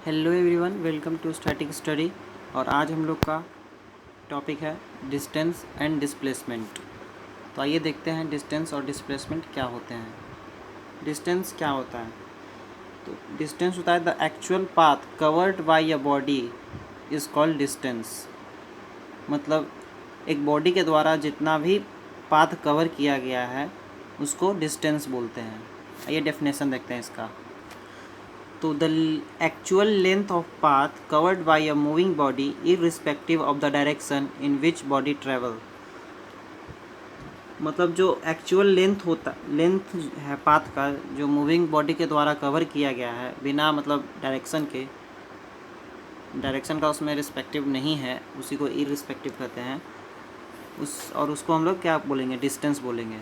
Hello everyone, welcome to Static Study. और आज हम लोग का टॉपिक है डिस्टेंस एंड डिस्प्लेसमेंट। तो आइए देखते हैं डिस्टेंस और डिस्प्लेसमेंट क्या होते हैं। डिस्टेंस क्या होता है? तो डिस्टेंस होता है the actual path covered by a body is called distance. मतलब एक बॉडी के द्वारा जितना भी पाथ कवर किया गया है उसको डिस्टेंस बोलते हैं। आइए डेफिनेशन देखते हैं इसका। तो the actual length of path covered by a moving body irrespective of the direction in which body travel. मतलब जो एक्चुअल लेंथ है पाथ का, जो मूविंग बॉडी के द्वारा कवर किया गया है बिना मतलब डायरेक्शन का उसमें रिस्पेक्टिव नहीं है, उसी को इररिस्पेक्टिव कहते हैं। उसको हम लोग क्या बोलेंगे? डिस्टेंस बोलेंगे।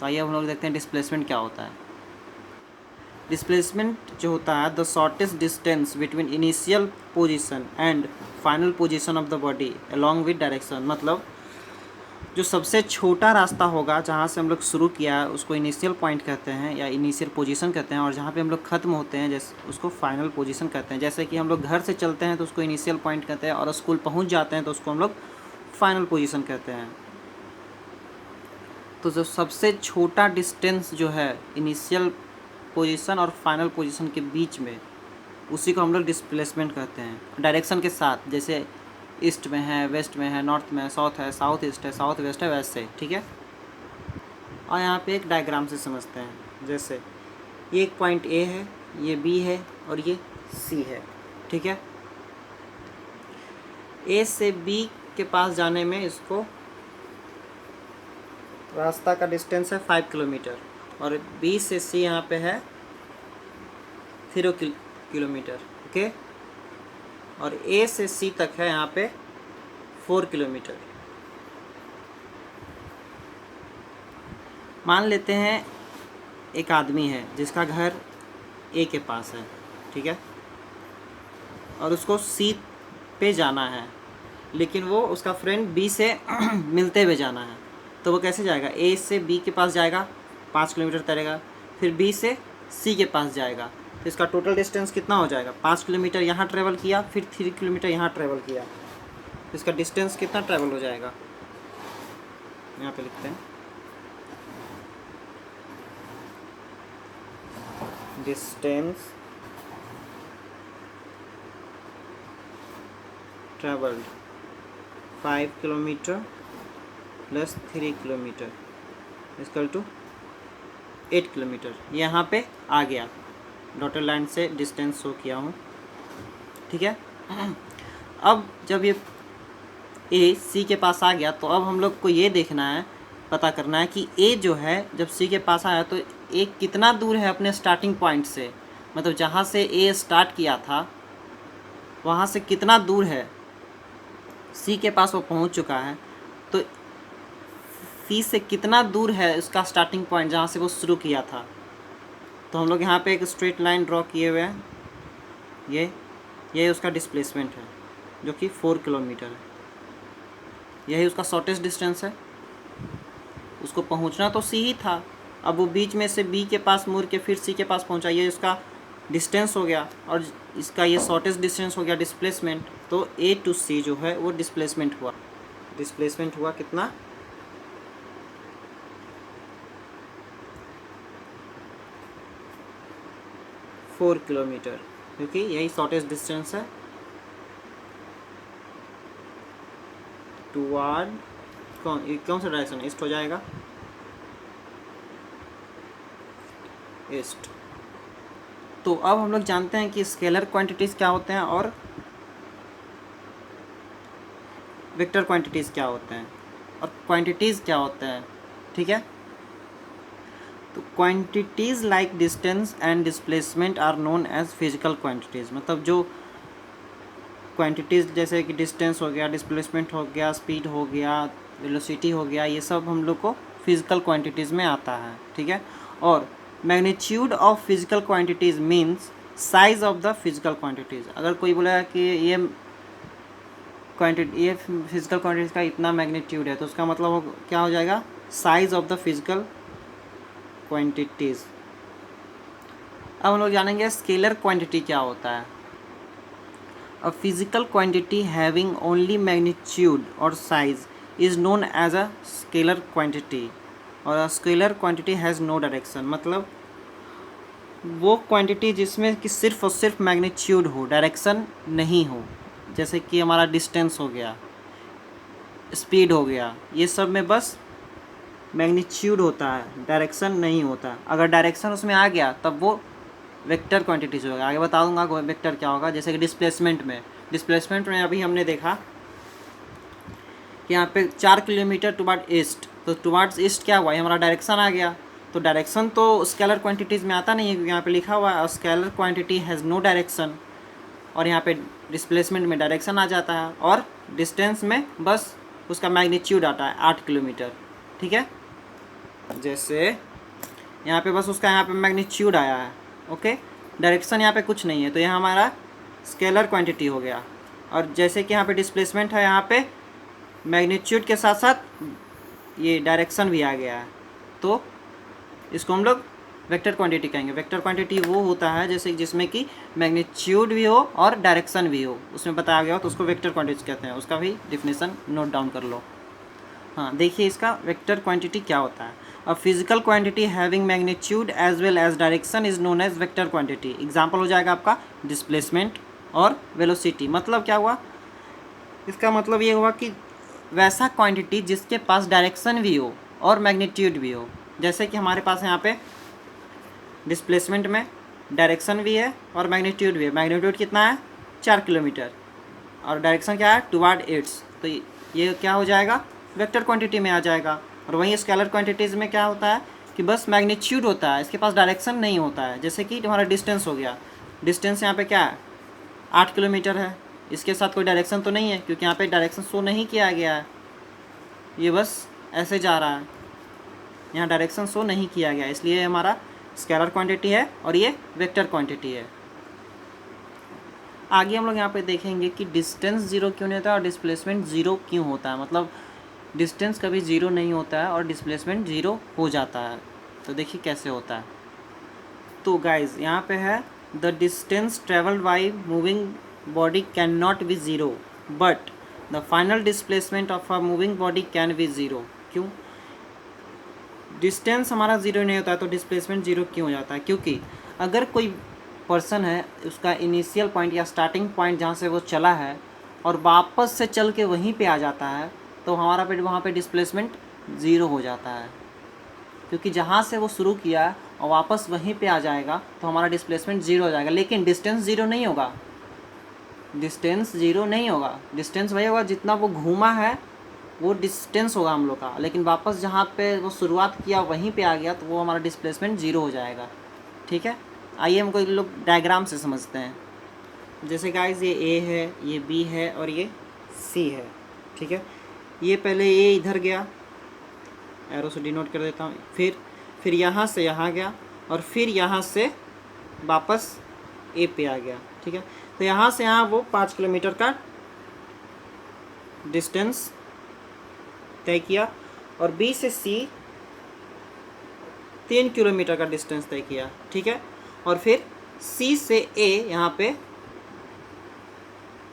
तो आइए हम लोग देखते हैं डिस्प्लेसमेंट क्या होता है। डिस्प्लेसमेंट जो होता है the shortest distance between initial position and final position of the body along with direction. मतलब जो सबसे छोटा रास्ता होगा जहाँ से हम लोग शुरू किया है उसको इनिशियल पॉइंट कहते हैं या इनिशियल पोजीशन कहते हैं, और जहाँ पे हम लोग ख़त्म होते हैं जैसे उसको फाइनल पोजीशन कहते हैं। जैसे कि हम लोग घर से चलते हैं तो उसको इनिशियल पॉइंट कहते हैं, और स्कूल पहुँच जाते हैं तो उसको हम लोग फाइनल पोजीशन कहते हैं। तो जो सबसे छोटा डिस्टेंस जो है इनिशियल पोजीशन और फाइनल पोजीशन के बीच में, उसी को हम लोग डिस्प्लेसमेंट कहते हैं। डायरेक्शन के साथ, जैसे ईस्ट में है, वेस्ट में है, नॉर्थ में है, साउथ ईस्ट है, साउथ वेस्ट है, वैसे। ठीक है। और यहाँ पे एक डायग्राम से समझते हैं। जैसे ये एक पॉइंट ए है, ये बी है और ये सी है। ठीक है। ए से बी के पास जाने में इसको रास्ता का डिस्टेंस है 5 किलोमीटर, और बी से सी यहाँ पे है 0 किलोमीटर। ओके। और ए से सी तक है यहाँ पे 4 किलोमीटर। मान लेते हैं एक आदमी है जिसका घर ए के पास है। ठीक है। और उसको सी पे जाना है, लेकिन वो उसका फ्रेंड बी से मिलते हुए जाना है। तो वो कैसे जाएगा? ए से बी के पास जाएगा, 5 किलोमीटर तैरेगा, फिर बी से सी के पास जाएगा। तो इसका टोटल डिस्टेंस कितना हो जाएगा? 5 किलोमीटर यहाँ ट्रेवल किया, फिर 3 किलोमीटर यहाँ ट्रेवल किया। तो इसका डिस्टेंस कितना ट्रेवल हो जाएगा? यहाँ पे लिखते हैं distance travelled 5 kilometre plus 3 kilometre equal to 8 kilometre. यहाँ पे आ गया, डॉटेड लाइन से डिस्टेंस शो किया हूँ। ठीक है। अब जब ये ए सी के पास आ गया तो अब हम लोग को ये देखना है, पता करना है कि ए जो है जब सी के पास आया तो ए कितना दूर है अपने स्टार्टिंग पॉइंट से। मतलब जहाँ से ए स्टार्ट किया था वहाँ से कितना दूर है, सी के पास वो पहुँच चुका है। तो सी से कितना दूर है उसका स्टार्टिंग पॉइंट जहाँ से वो शुरू किया था। तो हम लोग यहाँ पे एक स्ट्रेट लाइन ड्रॉ किए हुए हैं। ये उसका डिस्प्लेसमेंट है जो कि 4 किलोमीटर है। यही उसका शॉर्टेस्ट डिस्टेंस है। उसको पहुँचना तो सी ही था, अब वो बीच में से बी के पास मुड़ के फिर सी के पास पहुँचा, ये उसका डिस्टेंस हो गया, और इसका ये शॉर्टेस्ट डिस्टेंस हो गया डिस्प्लेसमेंट। तो ए टू सी जो है वो डिस्प्लेसमेंट हुआ। डिस्प्लेसमेंट हुआ कितना? 4 किलोमीटर, क्योंकि यही शॉर्टेस्ट डिस्टेंस है टुवार्ड कौन सा डायरेक्शन? ईस्ट हो जाएगा, ईस्ट। तो अब हम लोग जानते हैं कि स्केलर क्वांटिटीज़ क्या होते हैं और वेक्टर क्वांटिटीज़ क्या होते हैं और क्वांटिटीज़ क्या होते हैं। ठीक है। तो quantities like distance and displacement are known as physical quantities. मतलब जो क्वांटिटीज़ जैसे कि डिस्टेंस हो गया, डिस्प्लेसमेंट हो गया, स्पीड हो गया, वेलोसिटी हो गया, ये सब हम लोग को फिजिकल क्वांटिटीज़ में आता है। ठीक है। और magnitude of physical quantities means size of the physical quantities. अगर कोई बोला कि ये फिजिकल क्वांटिटीज़ का इतना मैग्नीट्यूड है, तो उसका मतलब क्या हो जाएगा? Size of the physical quantities. अब हम लोग जानेंगे स्केलर क्वांटिटी क्या होता है। A physical quantity having only magnitude और size is known as a scalar quantity, और a scalar quantity has no direction. मतलब वो क्वांटिटी जिसमें कि सिर्फ और सिर्फ मैग्नीट्यूड हो, डायरेक्शन नहीं हो, जैसे कि हमारा डिस्टेंस हो गया, स्पीड हो गया, ये सब में बस मैग्नीट्यूड होता है, डायरेक्शन नहीं होता। अगर डायरेक्शन उसमें आ गया तब वो वेक्टर क्वांटिटीज होगा। आगे बता दूंगा वेक्टर क्या होगा। जैसे कि डिस्प्लेसमेंट में अभी हमने देखा कि यहाँ पे 4 किलोमीटर टुवार्ड ईस्ट, तो टुवार्ड्स ईस्ट क्या हुआ, ये हमारा डायरेक्शन आ गया। तो डायरेक्शन तो स्केलर क्वांटिटीज़ में आता नहीं है, क्योंकि यहाँ पे लिखा हुआ है scalar quantity has no direction, और यहाँ पे डिस्प्लेसमेंट में डायरेक्शन आ जाता है, और डिस्टेंस में बस उसका मैग्नीट्यूड आता है 8 किलोमीटर। ठीक है, जैसे यहाँ पे बस उसका यहाँ पे मैग्नीट्यूड आया है, ओके, डायरेक्शन यहाँ पे कुछ नहीं है, तो यह हमारा स्केलर क्वांटिटी हो गया। और जैसे कि यहाँ पे डिस्प्लेसमेंट है, यहाँ पे मैग्नीट्यूड के साथ साथ ये डायरेक्शन भी आ गया है, तो इसको हम लोग वेक्टर क्वांटिटी कहेंगे। वेक्टर क्वांटिटी वो होता है जैसे जिसमें कि मैग्नीट्यूड भी हो और डायरेक्शन भी हो, उसमें बताया गया हो, तो उसको वेक्टर क्वांटिटी कहते हैं। उसका भी डिफिनेशन नोट डाउन कर लो। हाँ, देखिए इसका वेक्टर क्वांटिटी क्या होता है। A physical quantity having magnitude as well as direction is known as vector quantity. Example हो जाएगा आपका डिस्प्लेसमेंट और वेलोसिटी। मतलब क्या हुआ, इसका मतलब ये हुआ कि वैसा क्वांटिटी जिसके पास डायरेक्शन भी हो और मैग्नीट्यूड भी हो। जैसे कि हमारे पास यहाँ पे डिस्प्लेसमेंट में डायरेक्शन भी है और मैग्नीट्यूड भी है। मैग्नीट्यूड कितना है, 4 किलोमीटर, और डायरेक्शन क्या है, टुवार्ड ईस्ट, तो ये क्या हो जाएगा, वेक्टर क्वांटिटी में आ जाएगा। और वहीं स्केलर क्वांटिटीज़ में क्या होता है कि बस मैग्नीट्यूड होता है, इसके पास डायरेक्शन नहीं होता है। जैसे कि हमारा डिस्टेंस हो गया, डिस्टेंस यहाँ पे क्या है, 8 किलोमीटर है, इसके साथ कोई डायरेक्शन तो नहीं है, क्योंकि यहाँ पे डायरेक्शन शो नहीं किया गया है, ये बस ऐसे जा रहा है, यहाँ डायरेक्शन शो नहीं किया गया, इसलिए हमारा स्केलर क्वांटिटी है और ये वेक्टर क्वांटिटी है। आगे हम लोग यहाँ पे देखेंगे कि डिस्टेंस ज़ीरो क्यों नहीं होता है और डिस्प्लेसमेंट ज़ीरो क्यों होता है। मतलब डिस्टेंस कभी ज़ीरो नहीं होता है और डिस्प्लेसमेंट ज़ीरो हो जाता है। तो देखिए कैसे होता है। तो गाइज यहाँ पे है, the distance travelled by moving body can not be zero, but the final displacement of a moving body can be zero. क्यों डिस्टेंस हमारा ज़ीरो नहीं होता है तो डिस्प्लेसमेंट ज़ीरो क्यों हो जाता है, क्योंकि अगर कोई पर्सन है, उसका इनिशियल पॉइंट या स्टार्टिंग पॉइंट जहाँ से वो चला है और वापस से चल के वहीं पे आ जाता है, तो हमारा पे वहाँ पे डिस्प्लेसमेंट ज़ीरो हो जाता है। क्योंकि जहाँ से वो शुरू किया और वापस वहीं पे आ जाएगा तो हमारा डिस्प्लेसमेंट ज़ीरो हो जाएगा। लेकिन डिस्टेंस ज़ीरो नहीं होगा, डिस्टेंस ज़ीरो नहीं होगा, डिस्टेंस वही होगा जितना वो घूमा है वो डिस्टेंस होगा हम लोग का। लेकिन वापस जहाँ पे वो शुरुआत किया वहीं पे आ गया तो वो हमारा डिस्प्लेसमेंट ज़ीरो हो जाएगा। ठीक है, आइए हमको लोग डायग्राम से समझते हैं। जैसे गाइस ये ए है, ये बी है और ये सी है। ठीक है, ये पहले ए इधर गया, एरो से डिनोट कर देता हूँ, फिर यहाँ से यहाँ गया और फिर यहाँ से वापस ए पे आ गया। ठीक है, तो यहाँ से यहाँ वो 5 किलोमीटर का डिस्टेंस तय किया और बी से सी 3 किलोमीटर का डिस्टेंस तय किया। ठीक है, और फिर सी से ए यहाँ पे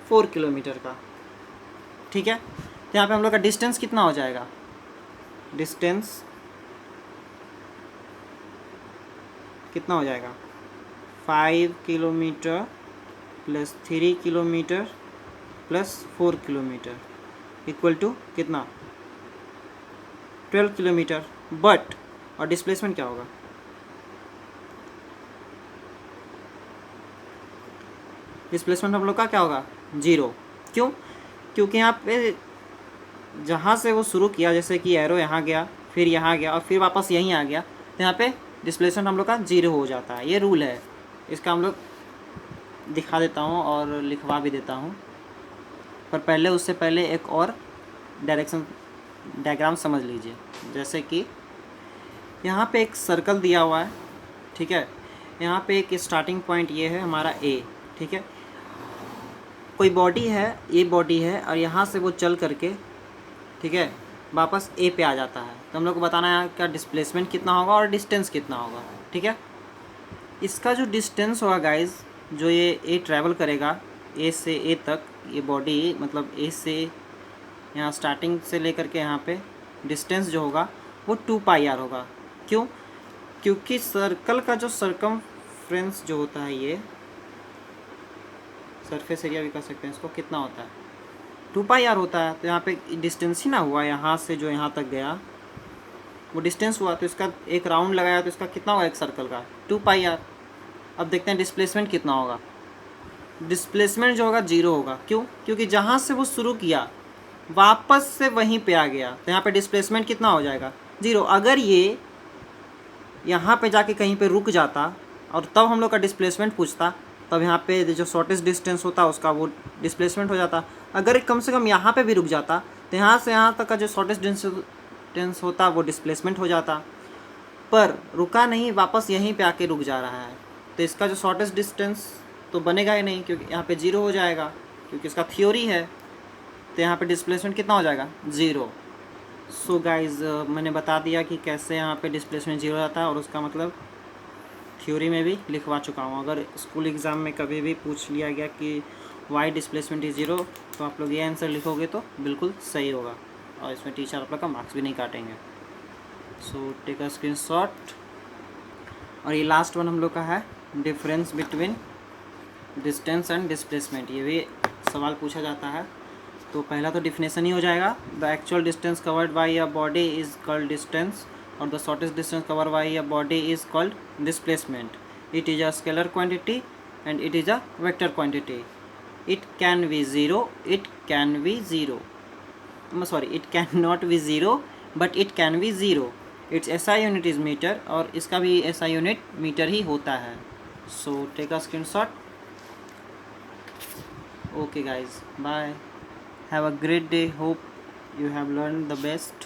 4 किलोमीटर का। ठीक है, तो यहाँ पे हम लोग का डिस्टेंस कितना हो जाएगा, डिस्टेंस कितना हो जाएगा, 5 kilometre plus 3 kilometre plus 4 kilometre equal to कितना, 12 किलोमीटर। बट और डिस्प्लेसमेंट क्या होगा, डिस्प्लेसमेंट हम लोग का क्या होगा, ज़ीरो। क्यों, क्योंकि यहाँ पे जहाँ से वो शुरू किया, जैसे कि एरो यहाँ गया, फिर यहाँ गया और फिर वापस यहीं आ गया, तो यहाँ पे डिस्प्लेसमेंट हम लोग का ज़ीरो हो जाता है। ये रूल है, इसका हम लोग दिखा देता हूँ और लिखवा भी देता हूँ, पर पहले उससे पहले एक और डायग्राम समझ लीजिए। जैसे कि यहाँ पे एक सर्कल दिया हुआ है। ठीक है, यहाँ पे एक स्टार्टिंग पॉइंट ये है हमारा ए। ठीक है, कोई बॉडी है, ये बॉडी है और यहाँ से वो चल करके, ठीक है, वापस ए पे आ जाता है। तो हम लोग को बताना है क्या डिस्प्लेसमेंट कितना होगा और डिस्टेंस कितना होगा। ठीक है, इसका जो डिस्टेंस होगा गाइज, जो ये ए ट्रैवल करेगा ए से ए तक, ये बॉडी मतलब ए से यहाँ स्टार्टिंग से लेकर के यहाँ पे डिस्टेंस जो होगा वो 2πr होगा। क्यों? क्योंकि सर्कल का जो सर्कमफ्रेंस जो होता है, ये सरफेस एरिया भी कह सकते हैं इसको, कितना होता है 2πr होता है। तो यहाँ पे डिस्टेंस ही ना हुआ, यहाँ से जो यहाँ तक गया वो डिस्टेंस हुआ, तो इसका एक राउंड लगाया तो इसका कितना होगा एक सर्कल का 2πr। अब देखते हैं डिस्प्लेसमेंट कितना होगा। डिस्प्लेसमेंट जो होगा 0 होगा। क्यों? क्योंकि जहाँ से वो शुरू किया वापस से वहीं पे आ गया, तो यहाँ पे डिस्प्लेसमेंट कितना हो जाएगा 0। अगर ये यहाँ पे जाके कहीं पे रुक जाता और तब हम लोग का डिस्प्लेसमेंट पूछता, तब यहाँ पे जो शॉर्टेस्ट डिस्टेंस होता उसका वो डिस्प्लेसमेंट हो जाता। अगर कम से कम यहाँ पे भी रुक जाता तो यहाँ से यहाँ तक का जो शॉर्टेस्ट डिस्टेंस होता वो डिस्प्लेसमेंट हो जाता, पर रुका नहीं, वापस यहीं पे आके रुक जा रहा है, तो इसका जो शॉर्टेस्ट डिस्टेंस तो बनेगा ही नहीं, क्योंकि यहाँ पे 0 हो जाएगा, क्योंकि इसका थ्योरी है। तो यहाँ पे डिस्प्लेसमेंट कितना हो जाएगा 0। सो गाइज मैंने बता दिया कि कैसे यहाँ पे डिस्प्लेसमेंट 0 आता है, और उसका मतलब थ्योरी में भी लिखवा चुका हूँ। अगर स्कूल एग्ज़ाम में कभी भी पूछ लिया गया कि वाई डिस्प्लेसमेंट इज 0, तो आप लोग ये आंसर लिखोगे तो बिल्कुल सही होगा, और इसमें टीचर आप लोग का मार्क्स भी नहीं काटेंगे। So take a screenshot. और ये लास्ट वन हम लोग का है, difference between distance and displacement. ये भी सवाल पूछा जाता है। तो पहला तो डिफिनेशन ही हो जाएगा, the actual distance covered by a body is called distance, और the shortest distance covered by a body is called displacement. It is a scalar quantity and it is a vector quantity. It can be zero, it can be zero, sorry it can not be zero but it can be zero. Its SI unit is metre, और इसका भी SI unit metre ही होता है। सो take a screenshot. Okay guys, bye, have a great day, hope you have learned the best.